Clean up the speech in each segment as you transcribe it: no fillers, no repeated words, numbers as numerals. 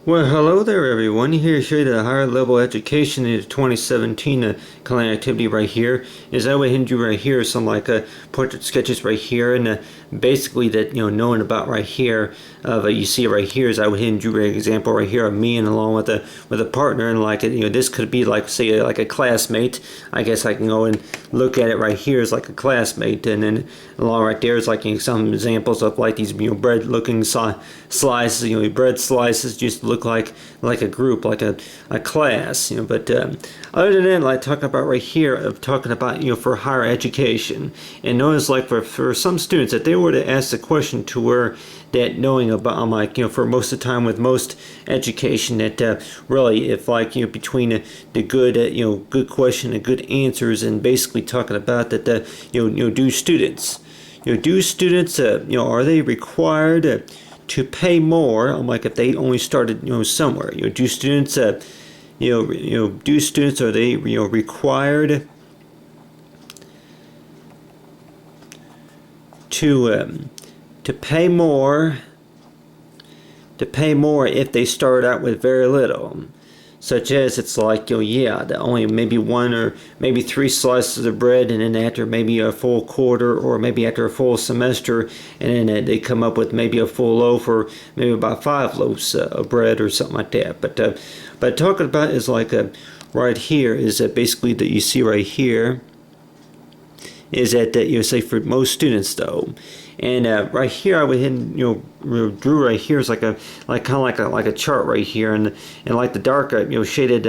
Well, hello there, everyone. Here to show you the higher level education in 2017 kind of activity right here. Is I would hand you right here some like portrait sketches right here, and basically that knowing about right here. You see right here is I would hand you an example right here of me and along with a partner, and like this could be like say like a classmate. I guess I can go and look at it right here as like a classmate, and then along right there is like some examples of like these bread looking slices. Bread slices just look like a group, like a class, but other than that, like talking about right here of talking about for higher education, and notice like for some students that they were to ask the question to where that knowing about I'm like for most of the time with most education that really if like between the good good question and good answers, and basically talking about that do students are they required to pay more? I'm like if they only started somewhere. Do students do students are they required to pay more if they start out with very little? Such as it's like that only maybe one or maybe three slices of bread, and then after maybe a full quarter or maybe after a full semester, and then they come up with maybe a full loaf or maybe about 5 loaves of bread or something like that. But talking about is like right here is that basically that you see right here is that say for most students though. And right here, I would hit, drew right here is like kind of like a chart right here, and like the dark, shaded,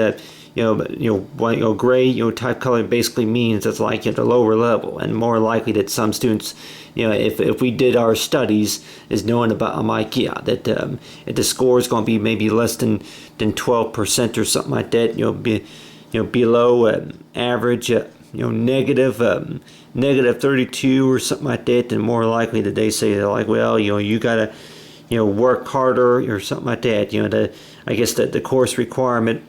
gray, type color basically means it's like at the lower level, and more likely that some students, if we did our studies, is knowing about that if the score is going to be maybe less than 12% or something like that, below average. Negative 32 or something like that, then more likely that they say they're like, well, you gotta, work harder or something like that. I guess that the course requirement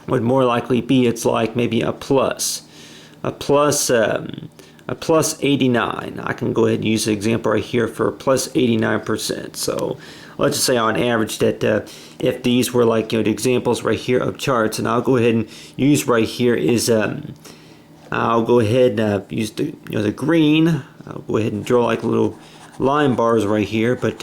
would more likely be it's like maybe a plus 89. I can go ahead and use the example right here for plus 89%. So let's just say on average that if these were like the examples right here of charts, and I'll go ahead and use right here is I'll go ahead and use the green. I'll go ahead and draw like little line bars right here. But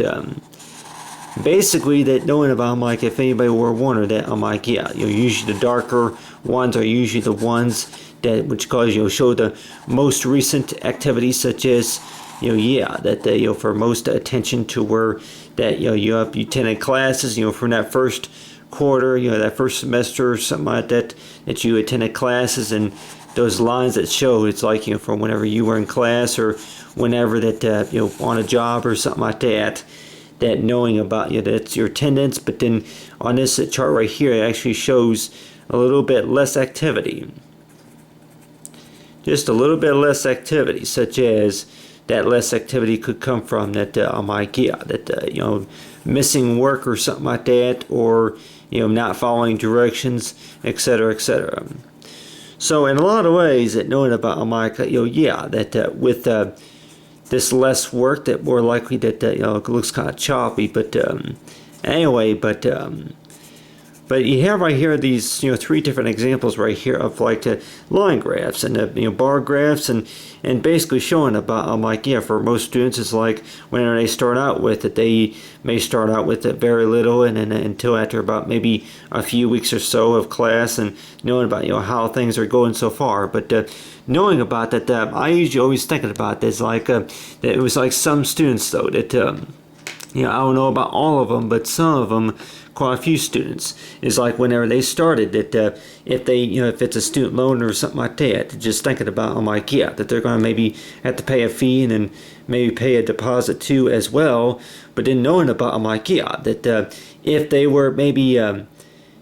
basically, that knowing about, I'm like, if anybody were wondering that, I'm like, yeah, usually the darker ones are usually the ones that which cause show the most recent activities, such as that for most attention to where that you attended classes from that first quarter, that first semester or something like that you attended classes, and those lines that show it's like from whenever you were in class or whenever that on a job or something like that, that knowing about that's your attendance. But then on this chart right here, it actually shows a little bit less activity, just a little bit less activity, such as that less activity could come from that that missing work or something like that, or not following directions, etc., etc. So in a lot of ways, that knowing about that with this less work, that more likely that it looks kind of choppy. But anyway, but you have right here these 3 different examples right here of like line graphs and bar graphs, and basically showing about for most students it's like whenever they start out with it, they may start out with very little, and then until after about maybe a few weeks or so of class, and knowing about how things are going so far. But knowing about that, I usually always thinking about this like that it was like some students though that I don't know about all of them, but some of them, quite a few students, is like whenever they started that if they if it's a student loan or something like that, just thinking about that they're going to maybe have to pay a fee and then maybe pay a deposit too as well. But then knowing about that if they were maybe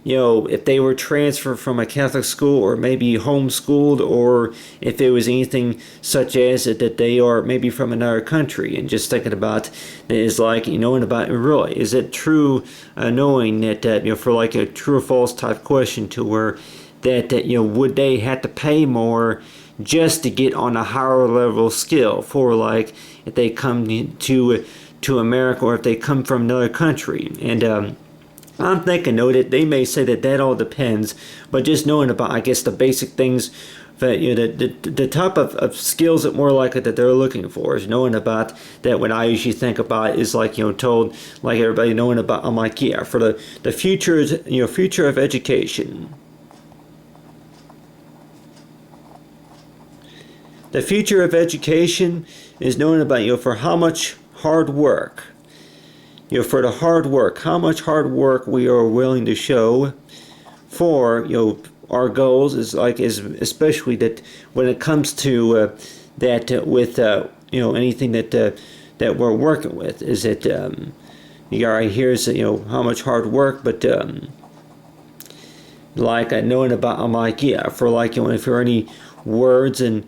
if they were transferred from a Catholic school or maybe homeschooled, or if it was anything such as that they are maybe from another country, and just thinking about is like knowing about really is it true, knowing that for like a true or false type question to where that would they have to pay more just to get on a higher level skill for like if they come to America, or if they come from another country. And I'm thinking, though, that they may say that that all depends, but just knowing about, I guess, the basic things that, the type of skills that more likely that they're looking for is knowing about that. What I usually think about is like, told, like everybody knowing about, I'm like, yeah, for the future, future of education. The future of education is knowing about, for how much hard work, for the hard work, how much hard work we are willing to show for, our goals is especially that when it comes to that with, anything that we're working with, is that, right here is, how much hard work, but, like knowing about, I'm like, yeah, for like, if there are any words and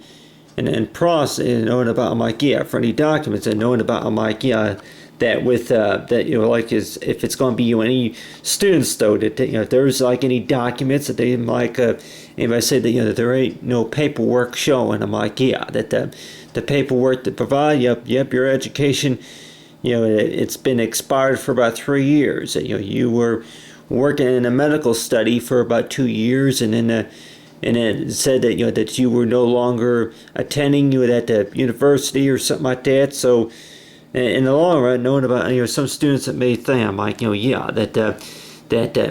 process, knowing about, I'm like, yeah, for any documents, and knowing about, I'm like, yeah, that with that, like, is if it's going to be, any students, though, that if there's like any documents that they like, if I say that, that there ain't no paperwork showing, I'm like, yeah, that the paperwork to provide, yep, your education, it's been expired for about 3 years. You were working in a medical study for about 2 years, and then and it said that, that you were no longer attending at the university or something like that. So in the long run, knowing about, some students that may think, I'm like, yeah, that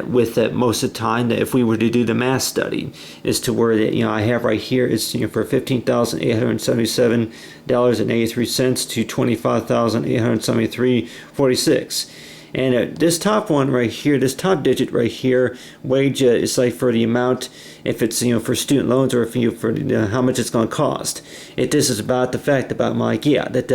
with most of the time, that if we were to do the math study, is to where that, I have right here is, for $15,877.83 to $25,873.46. And this top one right here, this top digit right here, wage is like for the amount, if it's, for student loans, or if for how much it's going to cost. This is about the fact about my, yeah, that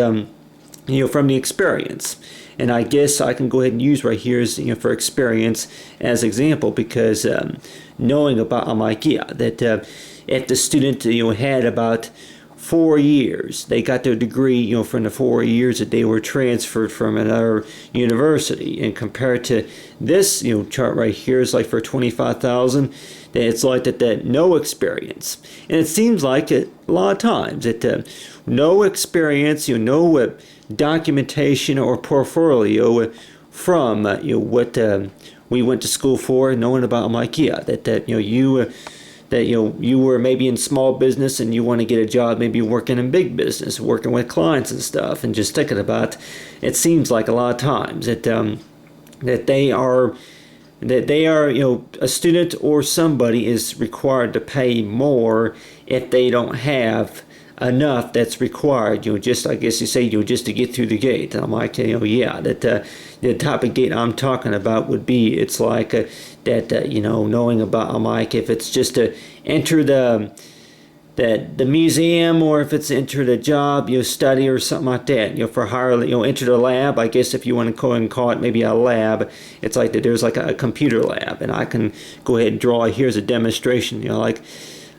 from the experience. And I guess I can go ahead and use right here as, for experience as example, because knowing about, I'm like, yeah, that if the student, had about 4 years, they got their degree, from the 4 years that they were transferred from another university, and compared to this, chart right here is like for 25,000, that it's like that no experience. And it seems like a lot of times that no experience, no documentation or portfolio from what we went to school for, knowing about, I'm like, yeah, that you were maybe in small business and you want to get a job maybe working in big business, working with clients and stuff, and just thinking about, it seems like a lot of times that they are a student or somebody is required to pay more if they don't have enough that's required, just, I guess you say, just to get through the gate. And I'm like, yeah, that the type of gate I'm talking about would be, it's like that, knowing about, I'm like, if it's just to enter the museum, or if it's enter the job, study or something like that, for higher, enter the lab, I guess if you want to go and call it maybe a lab, it's like that there's like a computer lab, and I can go ahead and draw, here's a demonstration, like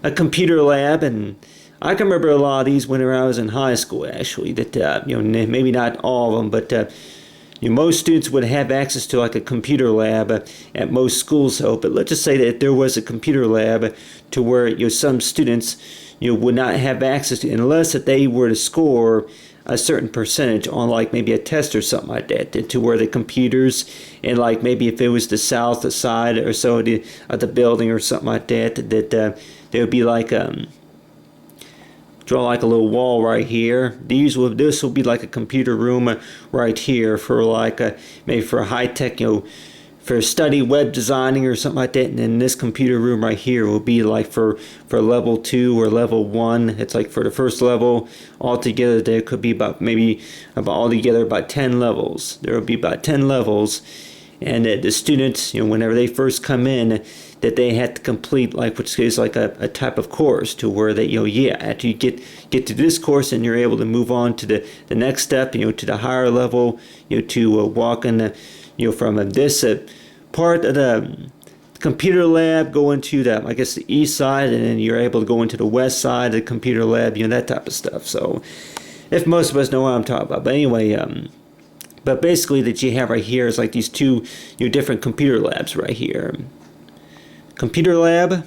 a computer lab. And I can remember a lot of these when I was in high school, actually, that, maybe not all of them, but most students would have access to like a computer lab at most schools. So, but let's just say that there was a computer lab to where, some students, would not have access to, unless that they were to score a certain percentage on like maybe a test or something like that, to where the computers, and like maybe if it was the south side or so of the building or something like that, there would be like draw like a little wall right here. This will be like a computer room right here for like maybe for high tech, for study web designing or something like that. And then this computer room right here will be like for level 2 or level 1. It's like for the first level altogether. There could be about altogether about 10 levels. There will be about 10 levels, and the students, whenever they first come in, that they had to complete like, which is like a type of course, to where they, after you get to this course, and you're able to move on to the next step, to the higher level, to walk in the, from this part of the computer lab, go into I guess the east side, and then you're able to go into the west side of the computer lab, that type of stuff. So if most of us know what I'm talking about, but anyway, but basically that you have right here is like these two different computer labs right here. Computer lab,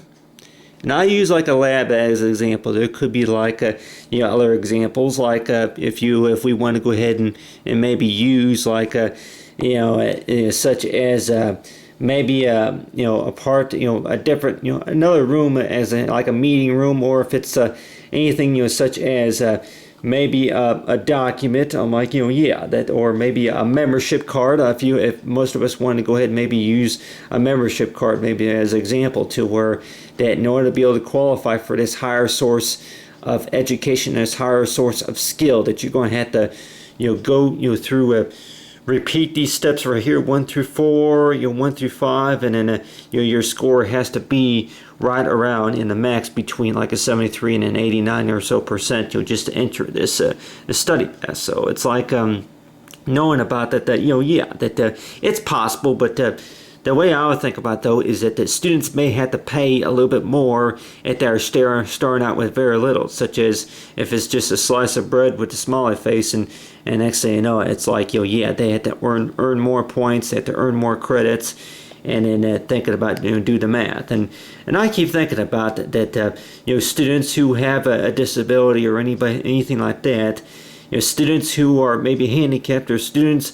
and I use like a lab as an example. There could be like other examples, like if we want to go ahead and maybe use like such as maybe a part, a different, another room as like a meeting room, or if it's anything, such as maybe a document. I'm like, yeah, that, or maybe a membership card. If most of us want to go ahead and maybe use a membership card, maybe as an example, to where that in order to be able to qualify for this higher source of education, this higher source of skill, that you're going to have to, go, through repeat these steps right here, 1 through 4, 1 through 5, and then your score has to be right around in the max between like a 73 and an 89 or so percent, just to enter this study pass. So it's like knowing about that, it's possible, but the way I would think about, though, is that the students may have to pay a little bit more if they're starting out with very little, such as if it's just a slice of bread with a smiley face, and next thing you know, it's like, they have to earn more points, they have to earn more credits, and then thinking about, do the math. And I keep thinking about that students who have a disability or anything like that, students who are maybe handicapped, or students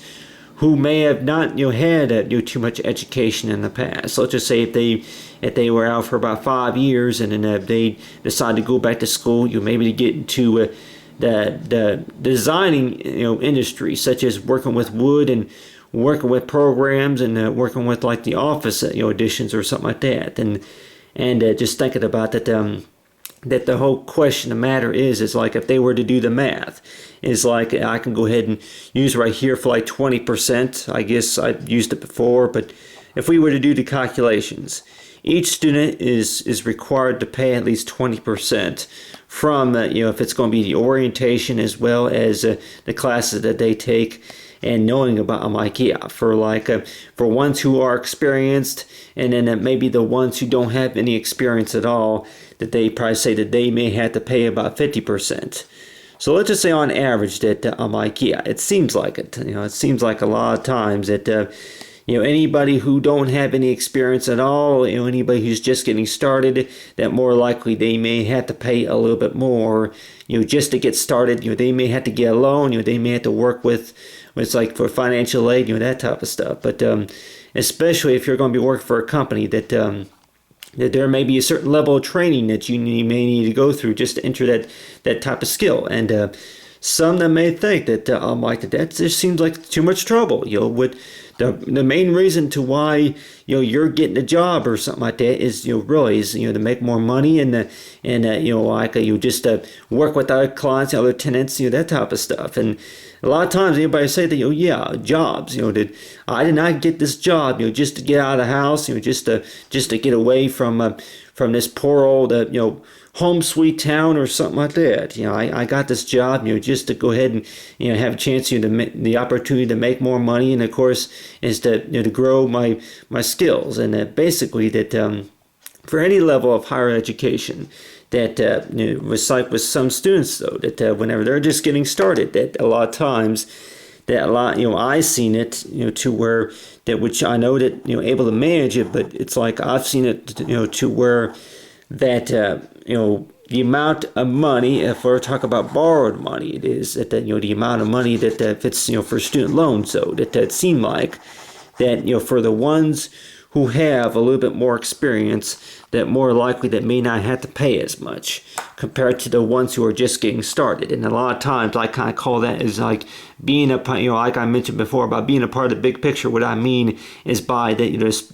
who may have not had too much education in the past. So let's just say if they were out for about 5 years, and then they decide to go back to school, maybe to get into the designing industry, such as working with wood and working with programs and working with like the office additions or something like that, and just thinking about that. That the whole question of matter is like, if they were to do the math, is like, I can go ahead and use right here for like 20%. I guess I've used it before, but if we were to do the calculations, each student is required to pay at least 20% from if it's going to be the orientation as well as the classes that they take. And knowing about, I'm like, for ones who are experienced, and then maybe the ones who don't have any experience at all, that they probably say that they may have to pay about 50%. So let's just say on average that I'm like, it seems like it. It seems like a lot of times that anybody who don't have any experience at all, anybody who's just getting started, that more likely they may have to pay a little bit more, just to get started. They may have to get a loan. They may have to work with. It's like for financial aid, that type of stuff. But especially if you're going to be working for a company, that there may be a certain level of training that you may need to go through just to enter that type of skill. And some that may think that that just seems like too much trouble. With the main reason to why you're getting a job or something like that is really to make more money, and just work with other clients, other tenants, that type of stuff. And a lot of times anybody say that jobs, that I did not get this job just to get out of the house, just to get away from this poor old home sweet town or something like that. I got this job just to go ahead and have a chance the opportunity to make more money, and of course is to grow my skills. And basically that for any level of higher education, that was like with some students, though, that whenever they're just getting started, that a lot of times that I've seen it to where that, which I know that able to manage it, but it's like I've seen it to where that the amount of money, if we're talking about borrowed money, it is that the amount of money that if it's for student loans, so that it seemed like that for the ones who have a little bit more experience, that more likely that may not have to pay as much compared to the ones who are just getting started. And a lot of times I kind of call that as like being a, like I mentioned before about being a part of the big picture. What I mean is by that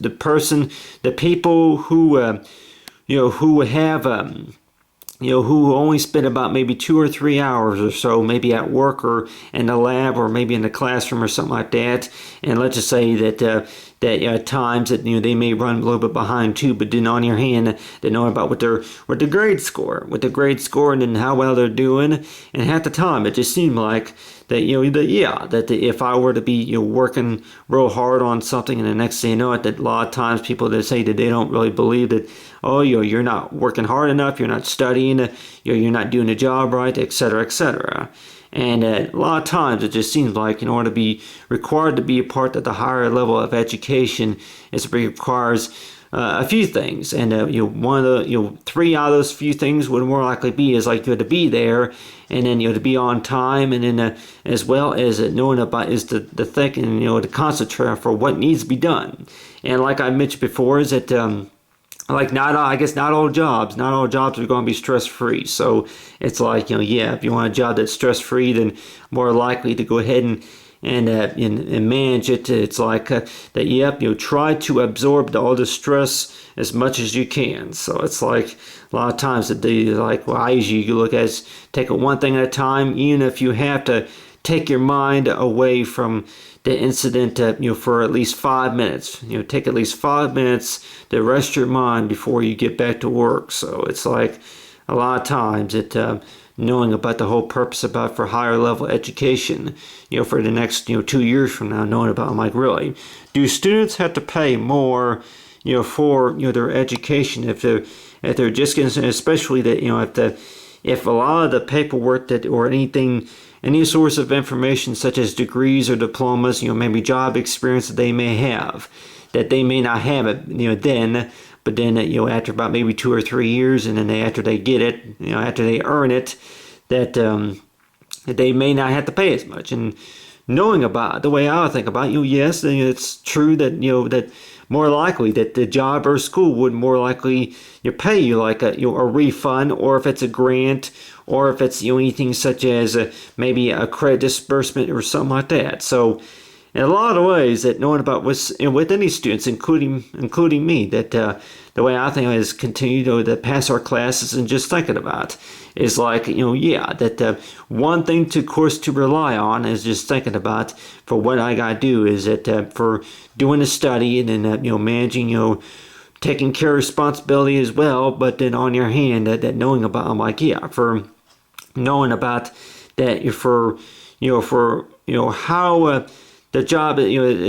the people who who have who only spend about maybe 2 or 3 hours or so, maybe at work or in the lab or maybe in the classroom or something like that. And let's just say that at times that they may run a little bit behind too, but then on your hand they know about what the grade score, and then how well they're doing. And half the time it just seemed like that if I were to be working real hard on something, and the next thing you know it, that a lot of times people that say that they don't really believe that, you're not working hard enough, you're not studying, you're not doing the job right, etc., etc. And a lot of times it just seems like in order to be required to be a part of the higher level of education, it requires a few things, and one of the three out of those few things would more likely be is like to be there, and then to be on time, and then as well as knowing about is the think and to concentrate for what needs to be done. And like I mentioned before, is that like I guess not all jobs are going to be stress free. So it's like if you want a job that's stress free, then more likely to go ahead and manage it. It's like that. Try to absorb all the stress as much as you can. So it's like a lot of times that I usually look at take it one thing at a time, even if you have to take your mind away from the incident for at least 5 minutes. Take at least 5 minutes to rest your mind before you get back to work. So it's like a lot of times knowing about the whole purpose about for higher level education, for the next 2 years from now, knowing about, I'm like, really, do students have to pay more for their education if they're just getting, especially that if a lot of the paperwork that or any source of information such as degrees or diplomas, maybe job experience that they may have, that they may not have it, then, but then, after about maybe 2 or 3 years, and then after they get it, after they earn it, that they may not have to pay as much. And knowing about the way I would think about yes, it's true that, that more likely that the job or school would more likely pay you like a refund, or if it's a grant, or if it's anything such as maybe a credit disbursement or something like that. So in a lot of ways, that knowing about what's with any students, including me, that the way I think is continue to pass our classes and just thinking about is like that one thing to course to rely on is just thinking about for what I gotta do is that for doing the study and then managing taking care of responsibility as well, but then on your hand that knowing about, I'm like, for knowing about that for how the job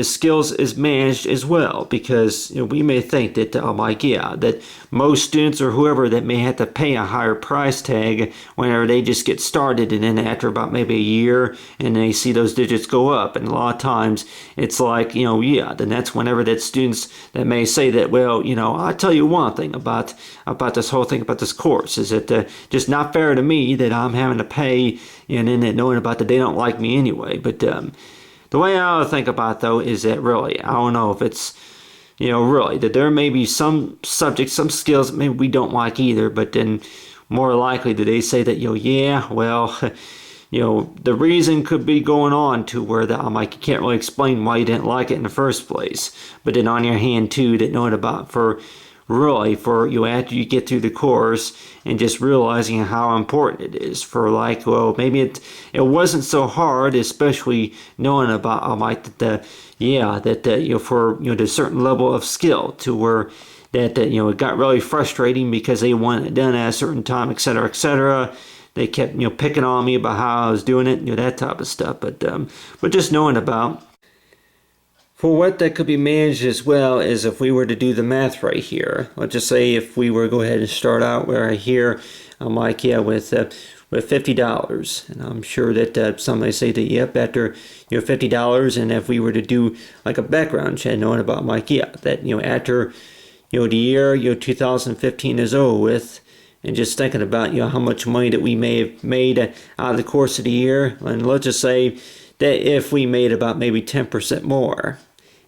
skills is managed as well, because we may think that that most students or whoever that may have to pay a higher price tag whenever they just get started, and then after about maybe a year and they see those digits go up, and a lot of times it's like then that's whenever that students that may say that, well, I'll tell you one thing about this whole thing about this course is that just not fair to me that I'm having to pay, and then knowing about that they don't like me anyway. But the way I would think about though is that really, I don't know if it's, really that there may be some subjects, some skills that maybe we don't like either, but then more likely that they say that, the reason could be going on to where that I'm like, you can't really explain why you didn't like it in the first place. But then on your hand too, that knowing about for after you get through the course and just realizing how important it is for like, well, maybe it wasn't so hard, especially knowing about like the for the certain level of skill to where that it got really frustrating because they wanted it done at a certain time, etc. They kept picking on me about how I was doing it, that type of stuff. But just knowing about for what that could be managed as well is if we were to do the math right here. Let's just say if we were to go ahead and start out where here, I'm like, with $50, and I'm sure that somebody say that after $50, and if we were to do like a background check, knowing about like that after the year 2015 is over with, and just thinking about how much money that we may have made out of the course of the year, and let's just say that if we made about maybe 10% more.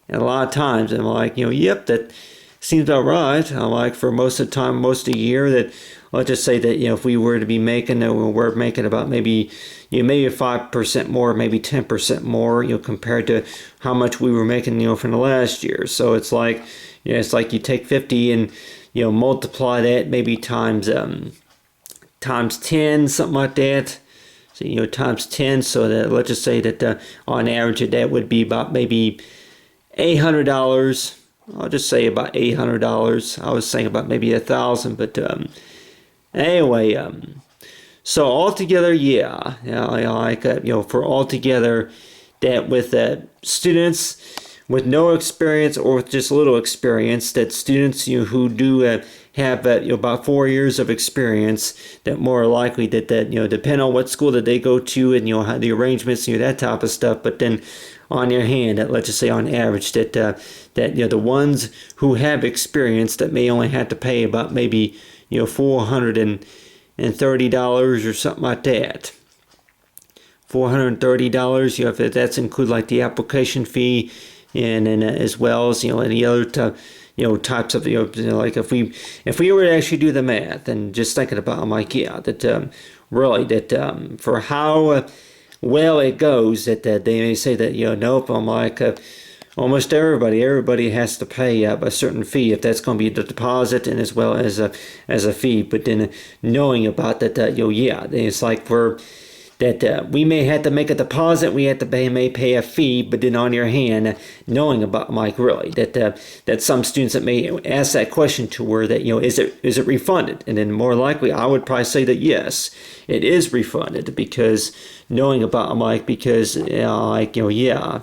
And a lot of times I'm like, that seems about right. I'm like, for most of the time, most of the year, that let's just say that if we were to be making, we're making about maybe 5% more, maybe 10% more, compared to how much we were making, from the last year. So it's like, it's like you take 50 and multiply that maybe times 10, something like that. So times 10. So that let's just say that on average that would be about maybe $800. I'll just say about $800. I was saying about maybe 1,000, but anyway, so altogether, like for altogether, that with students with no experience or with just little experience, that students who do have about 4 years of experience, that more likely that depend on what school that they go to, and how the arrangements, that type of stuff. But then on your hand, that let's just say on average that the ones who have experience that may only have to pay about maybe $430 or something like that. $430, if that's include like the application fee, and then as well as any other types of like if we were to actually do the math and just thinking about, I'm like, yeah, that really that for how well it goes, that they may say that nope, I'm like almost everybody has to pay a certain fee, if that's going to be the deposit and as well as a fee. But then knowing about that, yeah, it's like that we may have to make a deposit, we have to may pay a fee, but then on your hand, knowing about, Mike, really that some students that may ask that question to where that is it refunded, and then more likely I would probably say that yes, it is refunded, because knowing about, Mike, because yeah.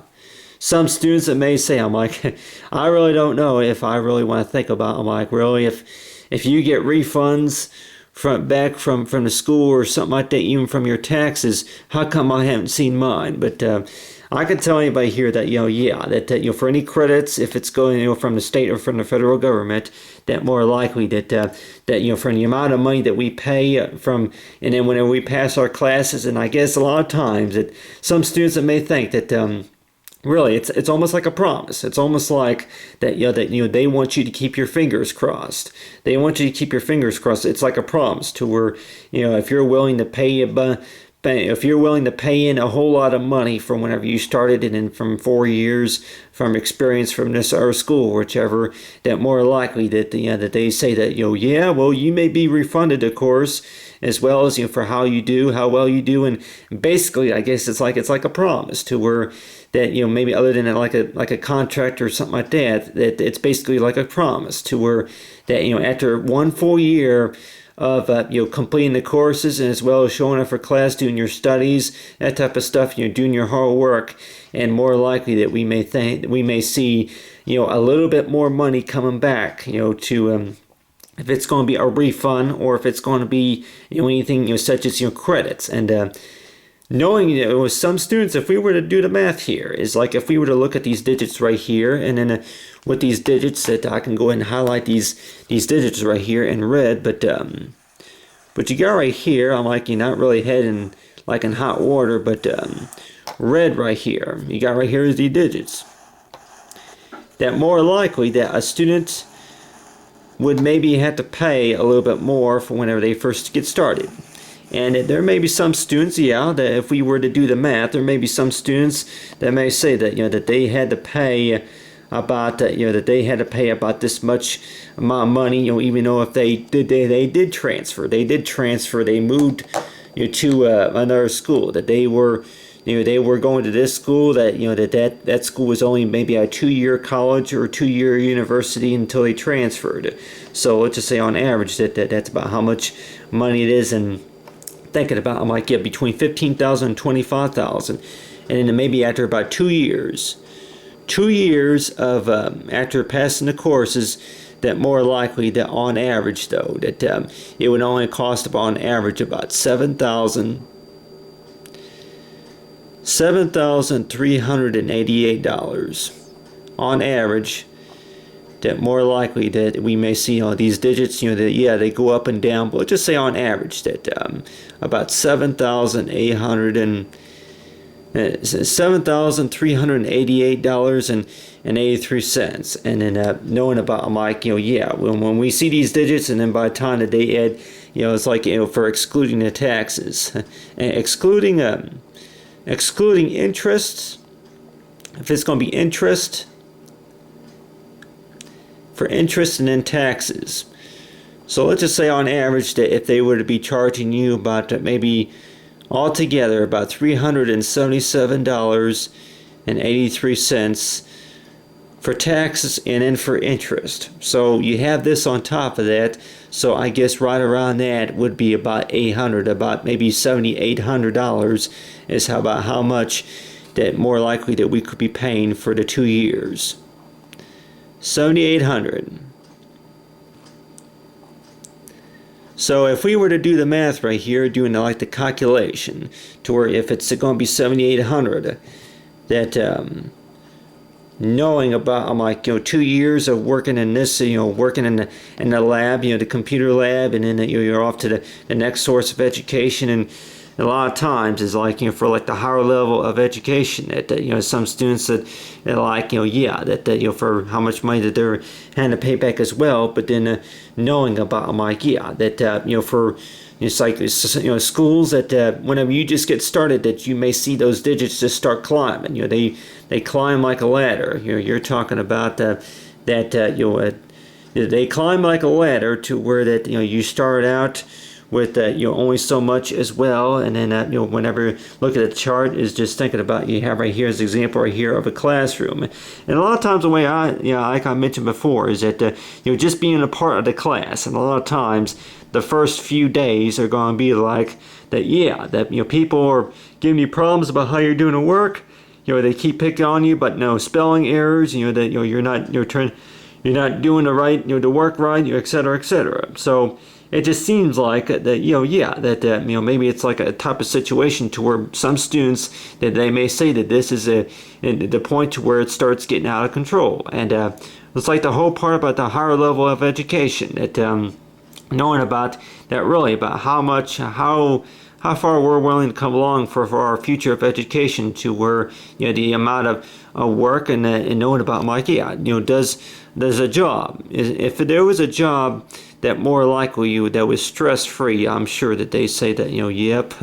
Some students that may say, I'm like, I really don't know if I really want to think about, I'm like, really, if you get refunds back from the school or something like that, even from your taxes, how come I haven't seen mine? But I can tell anybody here that yeah, that for any credits, if it's going from the state or from the federal government, that more likely that for the amount of money that we pay from, and then whenever we pass our classes, and I guess a lot of times that some students that may think that really, it's almost like a promise. It's almost like that they want you to keep your fingers crossed. They want you to keep your fingers crossed. It's like a promise to where if you're willing to pay in a whole lot of money from whenever you started, and then from 4 years from experience from this or school, whichever, that more likely that that they say that yeah, well, you may be refunded, of course, as well as for how well you do, and basically I guess it's like a promise to where that maybe other than like a contract or something like that, that it's basically like a promise to where that after 1 full year of completing the courses, and as well as showing up for class, doing your studies, that type of stuff, doing your hard work, and more likely that we may see a little bit more money coming back to if it's going to be a refund, or if it's going to be anything such as credits. And knowing with some students, if we were to do the math here, is like if we were to look at these digits right here, and then with these digits, that I can go ahead and highlight these digits right here in red, but you got right here, I'm like, you're not really heading like in hot water, but red right here, you got right here is the digits. That more likely that a student would maybe have to pay a little bit more for whenever they first get started. And there may be some students, yeah, that if we were to do the math, there may be some students that may say that that they had to pay about that they had to pay about this much amount of money, even though if they did transfer, they moved to another school, that they were they were going to this school, that that school was only maybe a 2-year college or 2-year university until they transferred. So let's just say on average that's about how much money it is. And thinking about, I'm like, yeah, between $15,000 and $25,000, and then maybe after about 2 years of after passing the courses, that more likely that on average though that it would only cost about on average about $7,388 on average. That more likely that we may see these digits, that yeah, they go up and down, but let's just say on average that about $7,388.83, and then knowing about, I'm like, yeah, when we see these digits, and then by the time that they add, it's like for excluding the taxes, excluding interest, if it's going to be interest. For interest and then taxes. So let's just say on average that if they were to be charging you about maybe altogether about $377.83 for taxes and then for interest. So you have this on top of that. So I guess right around that would be about about maybe $7,800 is about how much that more likely that we could be paying for the 2 years. 7,800. So if we were to do the math right here, doing like the calculation, to where if it's going to be 7,800, that knowing about, I'm like, 2 years of working in this, working in the lab, the computer lab, and then you're off to the next source of education. And a lot of times is like, for like the higher level of education, that some students that like, that for how much money that they're having to pay back as well. But then knowing about, I'm like, that for it's like schools that whenever you just get started, that you may see those digits just start climbing. They climb like a ladder. You're talking about that they climb like a ladder to where that you start out with only so much as well, and then whenever you look at the chart, is just thinking about, you have right here as an example right here of a classroom. And a lot of times the way like I mentioned before, is that just being a part of the class, and a lot of times the first few days are going to be like that people are giving you problems about how you're doing the work. They keep picking on you, but no spelling errors, that you're not doing the work right, etc., etc. So it just seems like that maybe it's like a type of situation to where some students, that they may say that this is the point to where it starts getting out of control. And it's like the whole part about the higher level of education, that knowing about that, really about how far we're willing to come along for our future of education, to where the amount of work, and knowing about, like, does a job, if there was a job that more likely that was stress-free, I'm sure that they say that yep,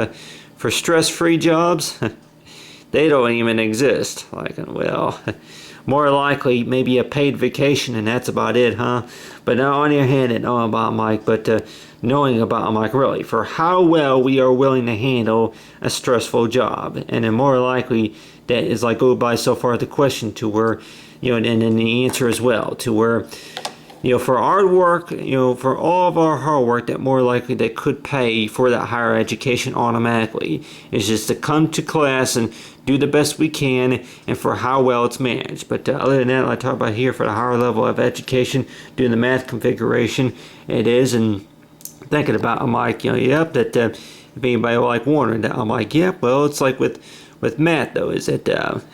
for stress-free jobs they don't even exist. Like, well, more likely maybe a paid vacation, and that's about it, huh? But now on the other hand, knowing about, Mike, knowing about, Mike, really for how well we are willing to handle a stressful job. And then more likely that is like go by so far the question to where and then the answer as well, to where for our work, for all of our hard work, that more likely they could pay for that higher education automatically. It's just to come to class and do the best we can, and for how well it's managed. But other than that, like I talk about here, for the higher level of education, doing the math configuration, it is. And thinking about, I'm like, yep, that if anybody like wondering that, I'm like, yep, well, it's like with math though, is that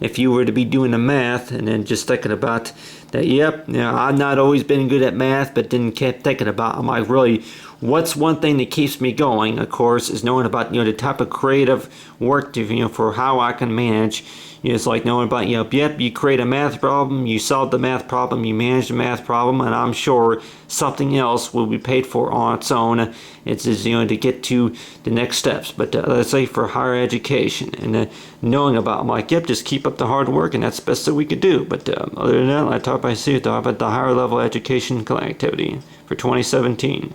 if you were to be doing the math and then just thinking about that, yep, I've not always been good at math, but then kept thinking about, I'm like, really, what's one thing that keeps me going, of course, is knowing about the type of creative work to for how I can manage. It's like knowing about, yep, you create a math problem, you solve the math problem, you manage the math problem, and I'm sure something else will be paid for on its own. It's just, to get to the next steps. But let's say for higher education, and knowing about, I'm like, yep, just keep up the hard work, and that's the best that we could do. But other than that, I talk about the higher level education activity for 2017.